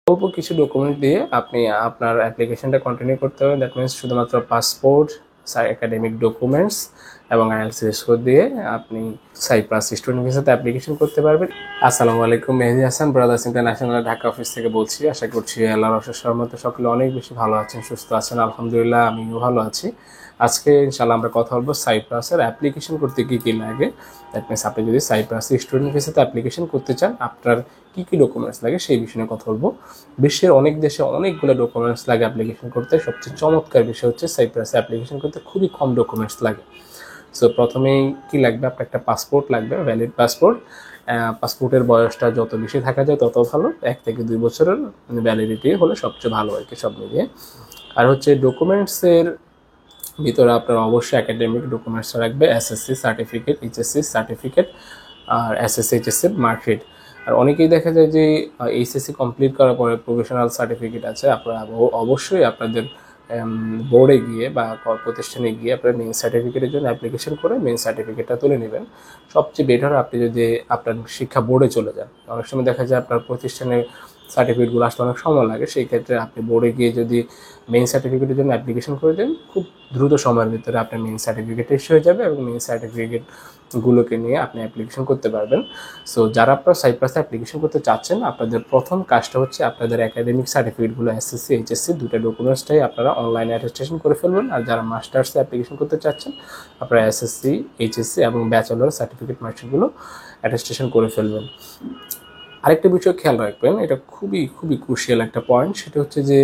অল্প কিছু ডকুমেন্ট দিয়ে আপনি আপনার অ্যাপ্লিকেশনটা কন্টিনিউ করতে হবে। দ্যাট মিনস শুধুমাত্র পাসপোর্ট, একাডেমিক ডকুমেন্টস এবং আইএলটিএস স্কোর দিয়ে আপনি সাইপ্রাস স্টুডেন্ট ভিসাতে অ্যাপ্লিকেশন করতে পারবেন। আসসালামু আলাইকুম, Mehedi Hasan, Brothers International Dhaka office থেকে বলছি। আশা করছি আল্লাহর অশেষ রহমতে সকলে অনেক বেশি ভালো আছেন, সুস্থ আছেন। আলহামদুলিল্লাহ, আমিও ভালো আছি। আজকে ইনশাআল্লাহ আমরা কথা বলবো সাইপ্রাসের অ্যাপ্লিকেশন করতে কী কী লাগে। দ্যাট মিনস আপনি যদি সাইপ্রাস স্টুডেন্ট ভিসাতে অ্যাপ্লিকেশন করতে চান, আপনার কী কী ডকুমেন্টস লাগে সেই বিষয়ে কথা বলবো। বিশ্বের অনেক দেশে অনেকগুলো ডকুমেন্টস লাগে অ্যাপ্লিকেশন করতে। সবচেয়ে চমৎকার বিষয় হচ্ছে সাইপ্রাসে অ্যাপ্লিকেশন করতে খুবই কম ডকুমেন্টস লাগে। সো প্রথমেই কী লাগবে, আপনার একটা পাসপোর্ট লাগবে, ভ্যালিড পাসপোর্ট। পাসপোর্টের বয়সটা যত বেশি থাকা যায় তত ভালো, 1 থেকে 2 বছরের ভ্যালিডিটি হলে সবচেয়ে ভালো আর কি সব মিলিয়ে। আর হচ্ছে ডকুমেন্টসের ভিতরে আপনার অবশ্যই একাডেমিক ডকুমেন্টস রাখবে, এসএসসি সার্টিফিকেট, এইচএসসি সার্টিফিকেট আর এসএসসি এইচএসসি মার্কশিট। আর অনেকেই দেখা যায় যে এইচএসসি কমপ্লিট করার পরে প্রফেশনাল সার্টিফিকেট আছে। আপনারা অবশ্যই আপনাদের বোর্ডে গিয়ে বা প্রতিষ্ঠানে গিয়ে আপনার মেইন সার্টিফিকেটের জন্য অ্যাপ্লিকেশন করে মেইন সার্টিফিকেটটা তুলে নেবেন। সবচেয়ে বেটার আপনি যদি আপনার শিক্ষা বোর্ডে চলে যান। অনেক সময় দেখা যায় আপনার প্রতিষ্ঠানে সার্টিফিকেটগুলো আসতে অনেক সময় লাগে, সেই ক্ষেত্রে আপনি বোর্ডে গিয়ে যদি মেইন সার্টিফিকেটের জন্য অ্যাপ্লিকেশন করে দেন, খুব দ্রুত সময়ের ভিতরে আপনার মেইন সার্টিফিকেট ইস্যু হয়ে যাবে এবং মেইন সার্টিফিকেটগুলোকে নিয়ে আপনি অ্যাপ্লিকেশন করতে পারবেন। সো যারা আপনার সাইপ্রাসে অ্যাপ্লিকেশন করতে চাচ্ছেন, আপনাদের প্রথম কাজটা হচ্ছে আপনাদের একাডেমিক সার্টিফিকেটগুলো এসএসসি এইচএসসি দুটো ডকুমেন্টসটাই আপনারা অনলাইনে অ্যাটেস্টেশন করে ফেলবেন। আর যারা মাস্টার্সে অ্যাপ্লিকেশন করতে চাচ্ছেন, আপনারা এসএসসি এইচএসসি এবং ব্যাচেলর সার্টিফিকেট মার্কশিটগুলো অ্যাটেস্টেশন করে ফেলবেন। আরেকটা বিষয় খেয়াল রাখবেন, এটা খুবই খুবই ক্রুশিয়াল একটা পয়েন্ট, সেটা হচ্ছে যে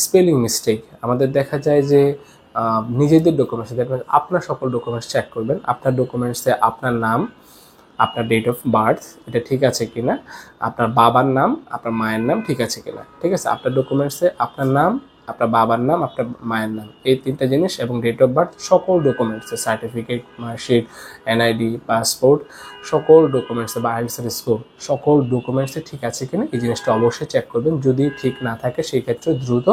স্পেলিং মিস্টেক। আমাদের দেখা যায় যে নিজেদের ডকুমেন্টসে দেখবেন, আপনার সকল ডকুমেন্টস চেক করবেন। আপনার ডকুমেন্টসে আপনার নাম, আপনার ডেট অফ বার্থ এটা ঠিক আছে কিনা, আপনার বাবার নাম, আপনার মায়ের নাম ঠিক আছে কিনা। ঠিক আছে, আপনার ডকুমেন্টসে আপনার নাম, আপনার বাবার নাম, আপনার মায়ের নাম, এই তিনটা জিনিস এবং ডেট অফ বার্থ সকল ডকুমেন্টসে, সার্টিফিকেট, মার্কশিট, এনআইডি, পাসপোর্ট, সকল ডকুমেন্টসে বা আইএলটিএস স্কোর সকল ডকুমেন্টসে ঠিক আছে কিনা এই জিনিসটা অবশ্যই চেক করবেন। যদি ঠিক না থাকে সেই ক্ষেত্রে দ্রুত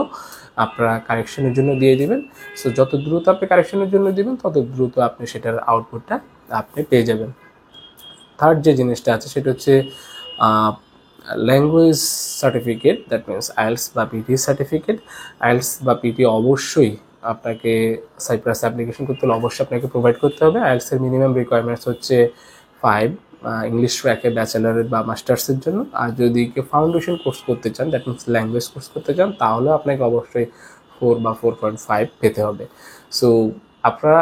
আপনারা কারেকশনের জন্য দিয়ে দিবেন। সো যত দ্রুত আপনি কারেকশনের জন্য দিবেন, তত দ্রুত আপনি সেটার আউটপুটটা আপনি পেয়ে যাবেন। থার্ড যে জিনিসটা আছে সেটা হচ্ছে language certificate, that means IELTS বা পিটি সার্টিফিকেট। আইএলটিএস বা পিটি অবশ্যই আপনাকে সাইপ্রাস অ্যাপ্লিকেশন করতে হলে অবশ্যই আপনাকে প্রোভাইড করতে হবে। আইএলটিএসের মিনিমাম রিকোয়ারমেন্টস হচ্ছে 5 ইংলিশ ট্র্যাকে ব্যাচেলারের বা মাস্টার্সের জন্য। আর যদি কেউ ফাউন্ডেশন কোর্স করতে চান, দ্যাট মিনস ল্যাঙ্গুয়েজ কোর্স করতে চান, তাহলে আপনাকে অবশ্যই 4 বা 4.5 পেতে হবে। সো আপনারা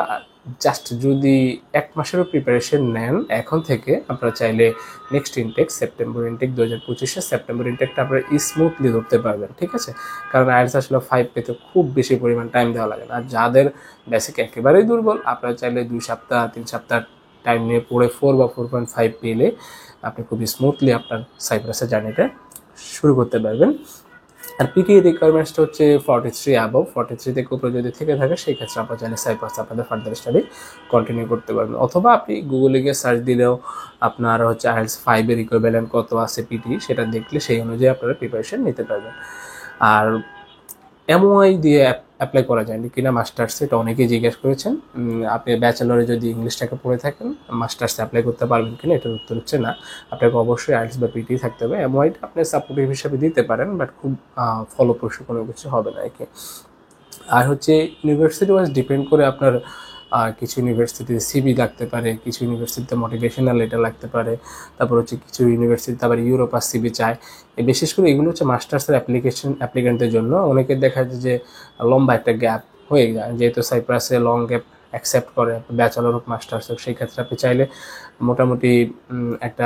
জাস্ট যদি 1 মাসেরও প্রিপারেশন নেন এখন থেকে, আপনারা চাইলে নেক্সট ইনটেক সেপ্টেম্বর ইনটেক 2025-এ সেপ্টেম্বর ইনটেকটা আপনারা স্মুথলি ধরতে পারবেন। ঠিক আছে, কারণ আইএলটিএস আসলে 5 পেতে খুব বেশি পরিমাণ টাইম দেওয়া লাগে না। আর যাদের বেসিক একেবারেই দুর্বল, আপনারা চাইলে 2 সপ্তাহ 3 সপ্তাহ টাইম নিয়ে পড়ে 4 বা 4.5 পেলে আপনি খুব স্মুথলি আপনার সাইপ্রাসের জার্নিটা শুরু করতে পারবেন। আর পিটি রিকোয়ারমেন্টসটা হচ্ছে 43 অ্যাবভ। 43 থেকে উপরে যদি থেকে থাকে সেই ক্ষেত্রে আপনারা চাইলে সাইপ্রাসে আপনাদের ফার্দার স্টাডি কন্টিনিউ করতে পারবেন। অথবা আপনি গুগলে গিয়ে সার্চ দিলেও আপনার হচ্ছে আইএলটিএস 5 এর ইকুইভ্যালেন্ট কত আছে পিটি, সেটা দেখলে সেই অনুযায়ী আপনারা প্রিপারেশন নিতে পারবেন। আর এমওআই দিয়ে অ্যাপ্লাই করা যায় কিনা মাস্টার্সে, এটা অনেকেই জিজ্ঞেস করেছেন। আপনি ব্যাচেলরে যদি ইংলিশটাকে পড়ে থাকেন, মাস্টার্সে অ্যাপ্লাই করতে পারবেন কিনা, এটার উত্তর হচ্ছে না। আপনাকে অবশ্যই আইএলটিএস বা পিটি থাকতে হবে। এমওআইটা আপনি সাপোর্টিভ হিসাবে দিতে পারেন, বাট খুব ফলপ্রসূ কোনো কিছু হবে না একে। আর হচ্ছে ইউনিভার্সিটি ওয়াইজ ডিপেন্ড করে আপনার কিছু ইউনিভার্সিটিতে সিভি লাগতে পারে, কিছু ইউনিভার্সিটিতে মোটিভেশনাল লেটার লাগতে পারে, তারপর হচ্ছে কিছু ইউনিভার্সিটিতে আবার ইউরোপার সিভি চায়। বিশেষ করে এগুলো হচ্ছে মাস্টার্সের অ্যাপ্লিকেন্টদের জন্য। অনেকের দেখা যায় যে লম্বা একটা গ্যাপ হয়ে যায়, যেহেতু সাইপ্রাসে লং গ্যাপ অ্যাকসেপ্ট করে ব্যাচেলর হোক মাস্টার্স হোক। সেই ক্ষেত্রে আপনি চাইলে মোটামুটি একটা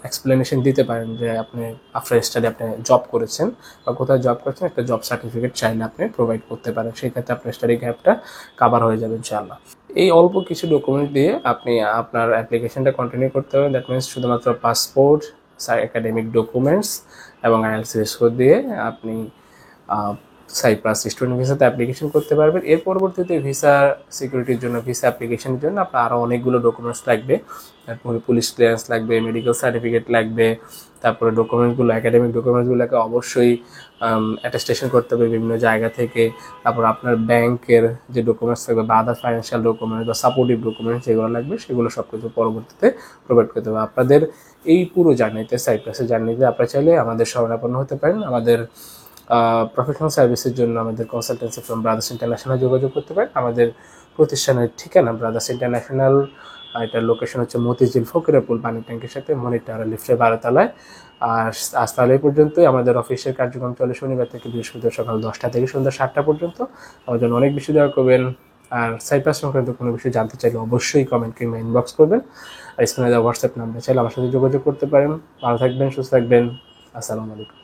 এক্সপ্লেনেশন দিতে পারেন যে আপনি আফটার স্টাডি আপনি জব করেছেন বা কোথায় জব করছেন, একটা জব সার্টিফিকেট চাইলে আপনি প্রোভাইড করতে পারেন। সেই ক্ষেত্রে আপনার স্টাডি গ্যাপটা কাভার হয়ে যাবে ইনশাআল্লাহ। এই অল্প কিছু ডকুমেন্ট দিয়ে আপনি আপনার অ্যাপ্লিকেশনটা কন্টিনিউ করতে হবে। দ্যাট মিনস শুধুমাত্র পাসপোর্ট, একাডেমিক ডকুমেন্টস এবং আইএলটিএস স্কোর দিয়ে আপনি সাইপ্রাস স্টুডেন্ট ভিসাতে অ্যাপ্লিকেশন করতে পারবেন। এর পরবর্তীতে ভিসা সিকিউরিটির জন্য, ভিসা অ্যাপ্লিকেশনের জন্য আপনার আরও অনেকগুলো ডকুমেন্টস লাগবে। তারপরে পুলিশ ক্লিয়ারেন্স লাগবে, মেডিকেল সার্টিফিকেট লাগবে, তারপরে ডকুমেন্টসগুলো, একাডেমিক ডকুমেন্টসগুলোকে অবশ্যই অ্যাটেস্টেশন করতে হবে বিভিন্ন জায়গা থেকে। তারপর আপনার ব্যাংকের যে ডকুমেন্টস থাকবে বা আদার ফাইন্যান্সিয়াল ডকুমেন্টস বা সাপোর্টিভ ডকুমেন্টস যেগুলো লাগবে সেগুলো সব কিছু পরবর্তীতে প্রোভাইড করতে হবে। আপনাদের এই পুরো জার্নিতে, সাইপ্রাসের জার্নিতে আপনারা চাইলে আমাদের শরণাপন্ন হতে পারেন। আমাদের প্রফেশনাল সার্ভিসের জন্য আমাদের কনসালটেন্সি ফ্রম ব্রাদার্স ইন্টারন্যাশনাল যোগাযোগ করতে পারেন। আমাদের প্রতিষ্ঠানের ঠিকানা ব্রাদার্স ইন্টারন্যাশনাল, এটার লোকেশন হচ্ছে মতিঝিল ফকিরাপুল পানি ট্যাঙ্কের সাথে মনিটার লিফটের 12 তলায়। আর আজ তাহলে এই পর্যন্তই। আমাদের অফিসের কার্যক্রম চলে শনিবার থেকে বৃহস্পতিবার সকাল 10টা থেকে সন্ধ্যা 7টা পর্যন্ত। আমার জন্য অনেক বেশি দয়া করবেন। আর সাইপ্রাস সংক্রান্ত কোনো বিষয় জানতে চাইলে অবশ্যই কমেন্ট কিংবা ইনবক্স করবেন। আর স্ক্রিনে দেওয়া হোয়াটসঅ্যাপ নাম্বার চাইলে আমার সাথে যোগাযোগ করতে পারেন। ভালো থাকবেন, সুস্থ থাকবেন। আসসালামু আলাইকুম।